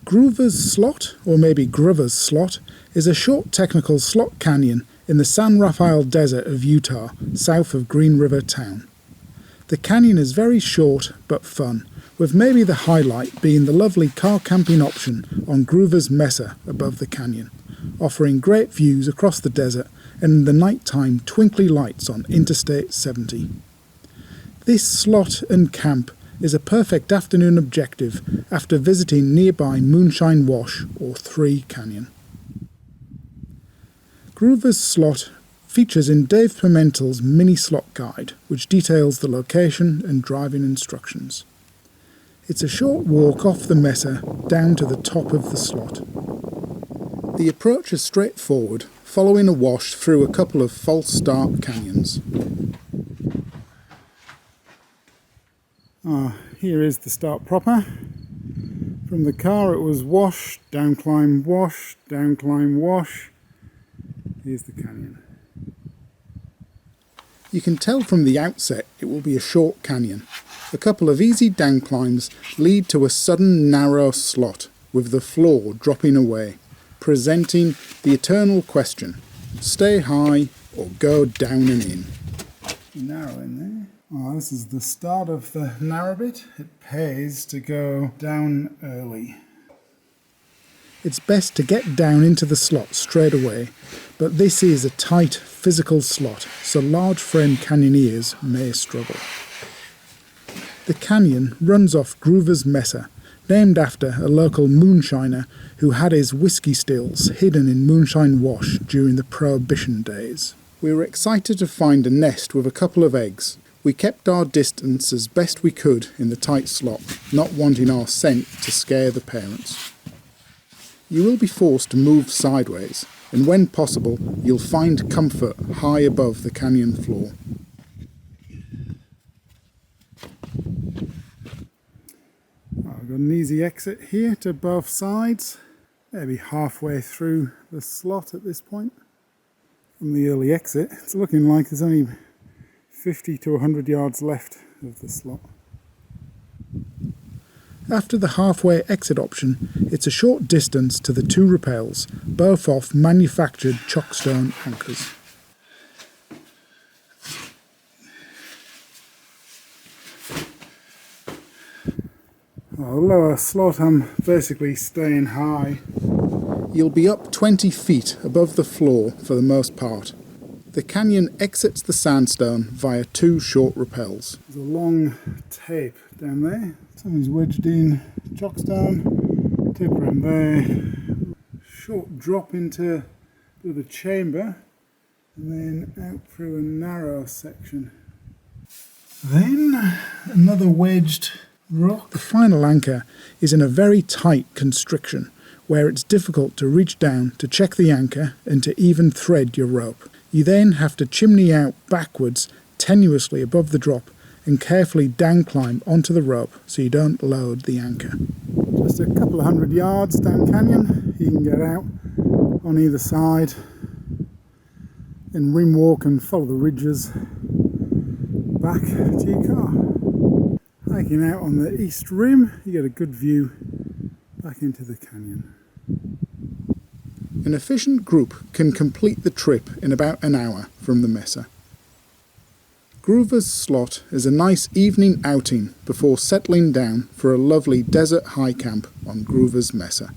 Gruver's Slot, or maybe Gruver's Slot, is a short technical slot canyon in the San Rafael Desert of Utah, south of Green River town. The canyon is very short but fun, with maybe the highlight being the lovely car camping option on Gruver's Mesa above the canyon, offering great views across the desert and in the night-time twinkly lights on Interstate 70. This slot and camp is a perfect afternoon objective after visiting nearby Moonshine Wash or 3 Canyon. Gruver's Slot features in Dave Pimentel's mini slot guide, which details the location and driving instructions. It's a short walk off the mesa down to the top of the slot. The approach is straightforward, following a wash through a couple of false start canyons. Here is the start proper. From the car it was wash, down climb, wash, down climb, wash. Here's the canyon. You can tell from the outset it will be a short canyon. A couple of easy down climbs lead to a sudden narrow slot with the floor dropping away, presenting the eternal question, stay high or go down and in. Narrow in there. This is the start of the narrow bit. It pays to go down early. It's best to get down into the slot straight away, but this is a tight physical slot, so large frame canyoneers may struggle. The canyon runs off Gruver's Mesa, named after a local moonshiner who had his whiskey stills hidden in Moonshine Wash during the Prohibition days. We were excited to find a nest with a couple of eggs. We kept our distance as best we could in the tight slot, not wanting our scent to scare the parents. You will be forced to move sideways, and when possible, you'll find comfort high above the canyon floor. I've got an easy exit here to both sides, maybe halfway through the slot at this point. From the early exit, it's looking like there's only 50 to 100 yards left of the slot. After the halfway exit option, it's a short distance to the 2 rappels, both off manufactured chockstone anchors. Lower slot, I'm basically staying high. You'll be up 20 feet above the floor for the most part. The canyon exits the sandstone via 2 short rappels. There's a long tape down there. Something's wedged in chockstone, tape around there. Short drop into a bit of a chamber, and then out through a narrow section. Then another wedged rock. The final anchor is in a very tight constriction, where it's difficult to reach down to check the anchor and to even thread your rope. You then have to chimney out backwards, tenuously above the drop, and carefully down climb onto the rope so you don't load the anchor. Just a couple of 100 yards down canyon, you can get out on either side, then rim walk and follow the ridges back to your car. Hiking out on the east rim, you get a good view back into the canyon. An efficient group can complete the trip in about an hour from the Mesa. Gruver's Slot is a nice evening outing before settling down for a lovely desert high camp on Gruver's Mesa.